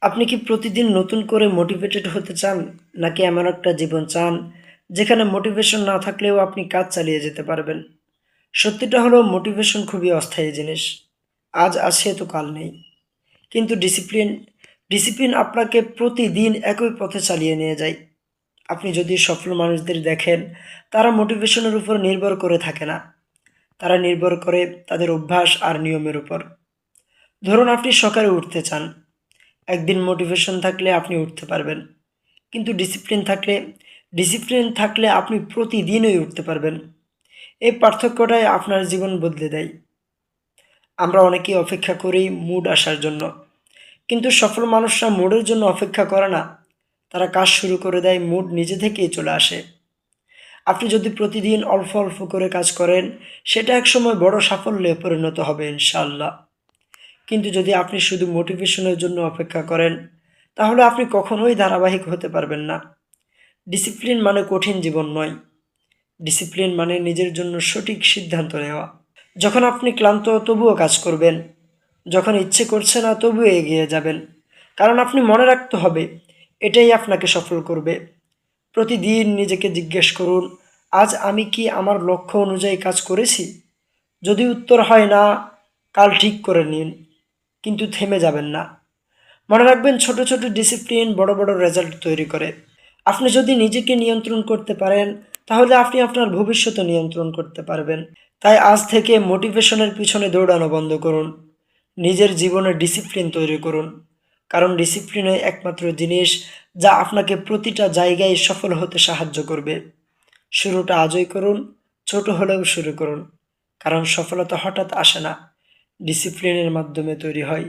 আপনি কি প্রতিদিন নতুন করে মোটিভেটেড হতে চান? নাকি এমন একটা জীবন চান যেখানে মোটিভেশন না থাকলেও আপনি কাজ চালিয়ে যেতে পারবেন? সত্যিটা হলো মোটিভেশন খুবই অস্থায়ী জিনিস। আজ আছে তো কাল নেই। কিন্তু ডিসিপ্লিন আপনাকে প্রতিদিন একই পথে চালিয়ে নিয়ে যায়। আপনি যদি সফল মানুষদের দেখেন, তারা মোটিভেশনের উপর নির্ভর করে থাকে না। তারা নির্ভর করে তাদের অভ্যাস আর নিয়মের উপর। ধরুন আপনি সকালে উঠতে চান। একদিন মোটিভেশন থাকলে আপনি উঠতে পারবেন। কিন্তু ডিসিপ্লিন থাকলে আপনি প্রতিদিনই উঠতে পারবেন। এই পার্থক্যটাই আপনার জীবন বদলে দেয়। আমরা অনেকেই অপেক্ষা করি মুড আসার জন্য, কিন্তু সফল মানুষরা মুডের জন্য অপেক্ষা করে না। তারা কাজ শুরু করে দেয়, মুড নিজে থেকেই চলে আসে। আপনি যদি প্রতিদিন অল্প অল্প করে কাজ করেন, সেটা একসময় বড় সাফল্যে পরিণত হবে ইনশাআল্লাহ। কিন্তু যদি আপনি শুধু মোটিভেশনের জন্য অপেক্ষা করেন, তাহলে আপনি কখনোই ধারাবাহিক হতে পারবেন না। ডিসিপ্লিন মানে কঠিন জীবন নয়। ডিসিপ্লিন মানে নিজের জন্য সঠিক সিদ্ধান্ত নেওয়া। যখন আপনি ক্লান্ত তবুও কাজ করবেন, যখন ইচ্ছে করছে না তবুও এগিয়ে যাবেন। কারণ আপনি মনে রাখতে হবে, এটাই আপনাকে সফল করবে। প্রতিদিন নিজেকে জিজ্ঞেস করুন, আজ আমি কি আমার লক্ষ্য অনুযায়ী কাজ করেছি? যদি উত্তর হয় না, কাল ঠিক করে নিন, কিন্তু থেমে যাবেন না। মনে রাখবেন, ছোট ছোট ডিসিপ্লিন বড় বড় রেজাল্ট তৈরি করে। আপনি যদি নিজেকে নিয়ন্ত্রণ করতে পারেন, তাহলে আপনি আপনার ভবিষ্যতে নিয়ন্ত্রণ করতে পারবেন। তাই আজ থেকে মোটিভেশনের পিছনে দৌড়ানো বন্ধ করুন। নিজের জীবনে ডিসিপ্লিন তৈরি করুন। কারণ ডিসিপ্লিনই একমাত্র জিনিস যা আপনাকে প্রতিটা জায়গায় সফল হতে সাহায্য করবে। শুরুটা আজই করুন, ছোট হলেও শুরু করুন। কারণ সফলতা হঠাৎ আসে না, ডিসিপ্লিনের মাধ্যমে তৈরি হয়।